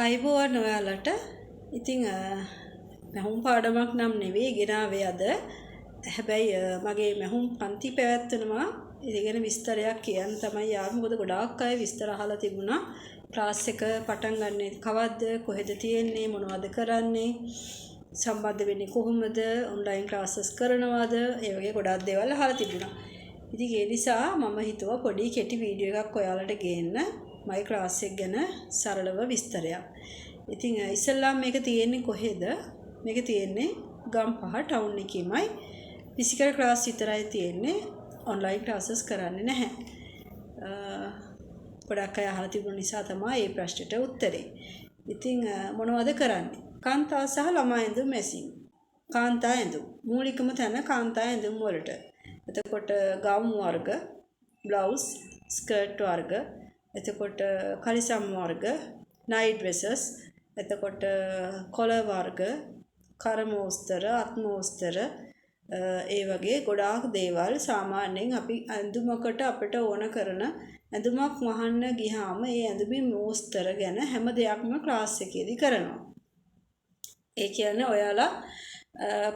අයිබෝවන් ඔයාලට ඉතිං මැහුම් පාඩමක් නම් නෙවෙයි ගෙනාවේ අද. හැබැයි මගේ මැහුම් පන්ති පැවැත්වෙනවා. ඉතින් විස්තරයක් කියන්න තමයි ආවේ. මොකද ගොඩාක් අය විස්තර අහලා තිබුණා. ක්ලාස් එක පටන් ගන්න කවද්ද, කොහෙද තියෙන්නේ, මොනවද කරන්නේ, සම්බන්ධ වෙන්නේ කොහොමද, ඔන්ලයින් ක්ලාසස් කරනවද, ඒ වගේ ගොඩාක් දේවල් අහලා තිබුණා. ඉතින් ඒ නිසා මම හිතුවා පොඩි කෙටි වීඩියෝ එකක් ඔයාලට ගේන්න. මයි ක්ලාස් එක ගැන සරලව විස්තරයක්. ඉතින් ඉස්සෙල්ලාම මේක තියෙන්නේ කොහෙද? මේක තියෙන්නේ ගම්පහ ටවුන් එකේමයි. ෆිසිකල් ක්ලාස් විතරයි තියෙන්නේ. ඔන්ලයින් ක්ලාසස් කරන්නේ නැහැ. ගොඩක් අය අහලා තිබුණ නිසා තමයි මේ ප්‍රශ්නෙට උත්තරේ. ඉතින් මොනවද කරන්නේ? කාන්තා සහ ළමා ඇඳුම් මැසින්. කාන්තා ඇඳුම්. මූලිකම තැන කාන්තා ඇඳුම් වලට. එතකොට ගවුම් වර්ග, බ්ලවුස්, ස්කර්ට් වර්ග, එතකොට කලිසම් වර්ග, නයිට් ඩ්‍රෙසස්, එතකොට කොලර් වර්ග, කරමෝස්තර, අත්මෝස්තර, ඒ වගේ ගොඩාක් දේවල් සාමාන්‍යයෙන් අපි ඇඳුමකට අපිට ඕන කරන ඇඳුමක් වහන්න ගියාම ඒ ඇඳුමේ මෝස්තර ගැන හැම දෙයක්ම ක්ලාස් එකේදී කරනවා. ඒ කියන්නේ ඔයාලා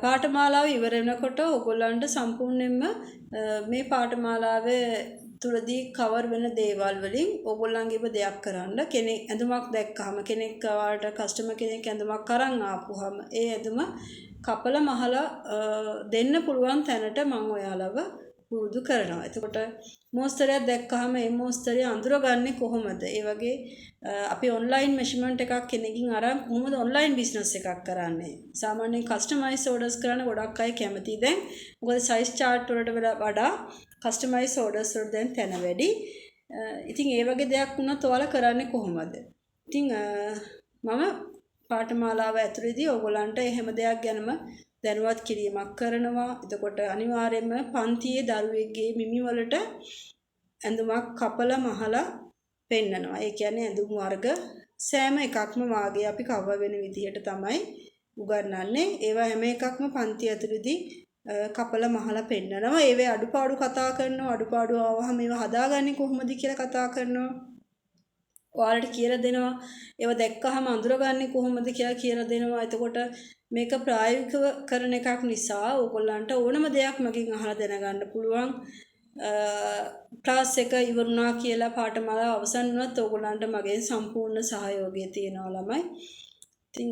පාඨමාලාව ඉවර වෙනකොට ඔයගොල්ලන්ට සම්පූර්ණයෙන්ම මේ පාඨමාලාවේ තුලදී කවර් වෙන දේවල් වලින් ඔයගොල්ලන්ගේම දෙයක් කරන්න. කෙනෙක් ඇඳුමක් දැක්කහම කෙනෙක් ඔයාලට කස්ටමර් කෙනෙක් ඇඳුමක් අරන් ආපුවාම ඒ ඇඳුම කපලා මහලා දෙන්න පුළුවන් තැනට මම ඔයාලව පුරුදු කරනවා. එතකොට මෝස්තරයක් දැක්කහම මේ මෝස්තරය අඳුරගන්නේ කොහොමද? ඒ වගේ අපි ඔන්ලයින් මෙෂර්මන්ට් එකක් කෙනකින් අරන් කොහොමද ඔන්ලයින් බිස්නස් එකක් කරන්නේ? සාමාන්‍යයෙන් කස්ටමයිස් ඕඩර්ස් කරන ගොඩක් අය කැමති දැන්. මොකද සයිස් chart වලට වඩා කස්ටමයිස් ඕඩර්ස් වල දැන් තැන වැඩි. ඉතින් ඒ වගේ දෙයක් වුණත් ඔයාලා කරන්නේ කොහොමද? ඉතින් මම පාඨමාලාව ඇතුළේදී ඔයගොල්ලන්ට හැම දෙයක් ගැනම දැනුවත් කිරීමක් කරනවා. එතකොට අනිවාර්යයෙන්ම පන්තියේ දරුවෙක්ගේ මිමි වලට ඇඳුමක් කපලා මහලා පෙන්නනවා. ඒ කියන්නේ ඇඳුම් වර්ග සෑම එකක්ම වාගේ අපි කවර් වෙන විදිහට තමයි උගන්වන්නේ. ඒවා හැම එකක්ම පන්ති ඇතුළේදී කපලා මහලා පෙන්නනවා. ඒවේ අඩුපාඩු කතා කරනවා. අඩුපාඩු ආවහම ඒවා හදාගන්නේ කොහොමද කියලා කතා කරනවා. ඔයාලට කියලා දෙනවා. ඒවා දැක්කහම අඳුරගන්නේ කොහොමද කියලා දෙනවා. එතකොට මේක ප්‍රායෝගිකව කරන එකක් නිසා ඕගොල්ලන්ට ඕනම දෙයක් මගෙන් අහලා දැනගන්න පුළුවන්. ක්ලාස් එක ඉවරුණා කියලා පාඨමාලාව අවසන් වුණත් ඕගොල්ලන්ට මගෙන් සම්පූර්ණ සහයෝගය තියෙනවා ළමයි. ඉතින්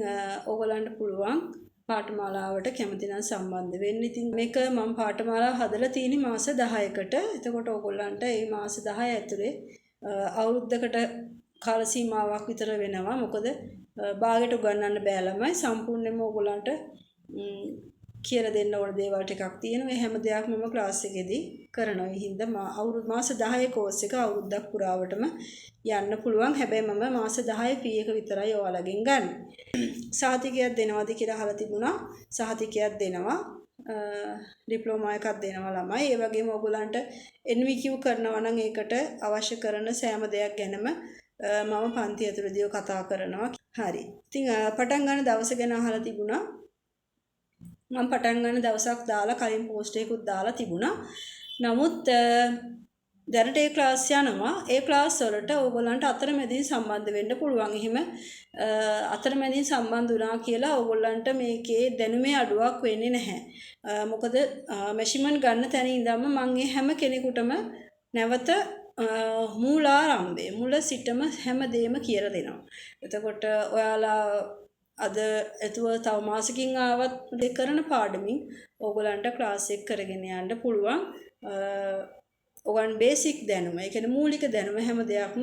ඕගොල්ලන්ට පුළුවන් පාඨමාලාවට කැමති නම් සම්බන්ධ වෙන්න. ඉතින් මේක මම පාඨමාලාව හදලා තියෙන්නේ මාස 10කට. එතකොට ඕගොල්ලන්ට මේ මාස 10 ඇතුලේ අවුරුද්දකට කාල සීමාවක් විතර වෙනවා. මොකද භාගයට උගන්වන්න බෑ ළමයි. සම්පූර්ණයෙන්ම ඕගොල්ලන්ට කියලා දෙන්න ඕන දේවල් ටිකක් තියෙනවා. මේ හැම දෙයක්ම මම ක්ලාස් එකේදී කරනවා. ඒ හින්දා අවුරුදු මාස 10 කෝස් එක අවුරුද්දක් පුරාවටම යන්න පුළුවන්. හැබැයි මම මාස 10 ෆී එක විතරයි ඔයාලගෙන් ගන්න. සහතිකයක් දෙනවද කියලා අහලා තිබුණා. සහතිකයක් දෙනවා. ඩිප්ලෝමා එකක් දෙනවා ළමයි. ඒ වගේම ඕගොල්ලන්ට NVQ කරනවා නම් ඒකට අවශ්‍ය කරන සෑම දෙයක් ගැනම මම පන්ති ඇතුළේදී කතා කරනවා. හරි. ඉතින් පටන් ගන්න දවස ගැන අහලා තිබුණා. මම පටන් ගන්න දවසක් දාලා කලින් පෝස්ට් එකකුත් දාලා තිබුණා. නමුත් දැනට ඒ ක්ලාස් යනවා. ඒ ක්ලාස් වලට ඕගොල්ලන්ට අතරමැදින් සම්බන්ධ වෙන්න පුළුවන්. එහෙම අතරමැදින් සම්බන්ධ වුණා කියලා ඕගොල්ලන්ට මේකේ දැනුමේ අඩුවක් වෙන්නේ නැහැ. මොකද මෙෂර්මන්ට් ගන්න තැන ඉඳන්ම මම හැම කෙනෙකුටම නැවත මූලාරම්භය මුල සිටම හැමදේම කියලා දෙනවා. එතකොට ඔයාලා අද එතුව තව මාසකින් ආවත් කරන පාඩමින් ඕගොල්ලන්ට ක්ලාස් එක කරගෙන යන්න පුළුවන්. ඔයගන් බේසික් දැනුම, ඒ කියන්නේ මූලික දැනුම හැම දෙයක්ම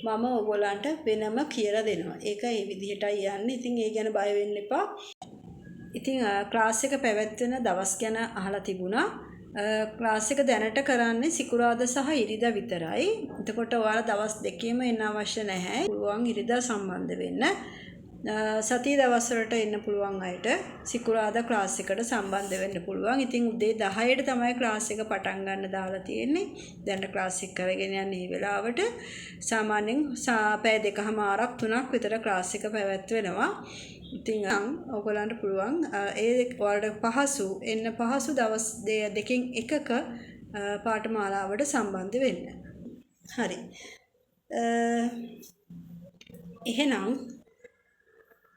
මම ඔයගොල්ලන්ට වෙනම කියලා දෙනවා. ඒක ඒ විදිහටයි යන්නේ. ඉතින් ඒ ගැන බය වෙන්න එපා. ඉතින් ක්ලාස් එක පැවැත්වෙන දවස් ගැන අහලා තිබුණා. ක්ලාස් එක දැනට කරන්නේ සිකුරාදා සහ ඉරිදා විතරයි. එතකොට ඔයාලා දවස් දෙකේම එන්න අවශ්‍ය නැහැ. පුළුවන් ඉරිදා සම්බන්ධ වෙන්න. සතිය දවස් වලට එන්න පුළුවන් අයට සිකුරාදා ක්ලාස් එකට සම්බන්ධ වෙන්න පුළුවන්. ඉතින් උදේ 10ට තමයි ක්ලාස් එක පටන් ගන්න දාලා තියෙන්නේ. දැන් ක්ලාස් එක කරගෙන යන මේ වෙලාවට සාමාන්‍යයෙන් පැය 2කමාරක් 3ක් විතර ක්ලාස් එක පැවැත්වෙනවා. ඉතින් ඔයගොල්ලන්ට පුළුවන් ඒ වලට පහසු එන්න පහසු දවස් දෙකකින් එකක පාඨමාලාවට සම්බන්ධ වෙන්න. හරි. එහෙනම්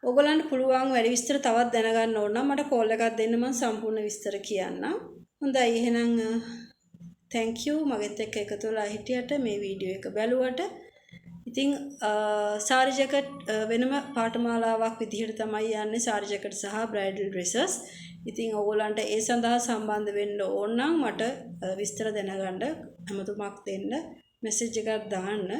ඔයගොල්ලන්ට පුළුවන් වැඩි විස්තර තවත් දැනගන්න ඕන නම් මට කෝල් එකක් දෙන්න මම සම්පූර්ණ විස්තර කියන්නම්. හොඳයි එහෙනම් thank you මගෙත් එක්ක එකතු වෙලා හිටියට මේ වීඩියෝ එක බැලුවට. ඉතින් සාරි ජැකට් වෙනම පාඨමාලාවක් විදිහට තමයි යන්නේ සාරි ජැකට් සහ බ්‍රයිඩල් ඩ්‍රෙසස්. ඉතින් ඕගොල්ලන්ට ඒ සඳහා සම්බන්ධ වෙන්න ඕන නම් මට විස්තර දැනගන්න හැමතුමක් දෙන්න මෙසේජ් එකක් දාන්න.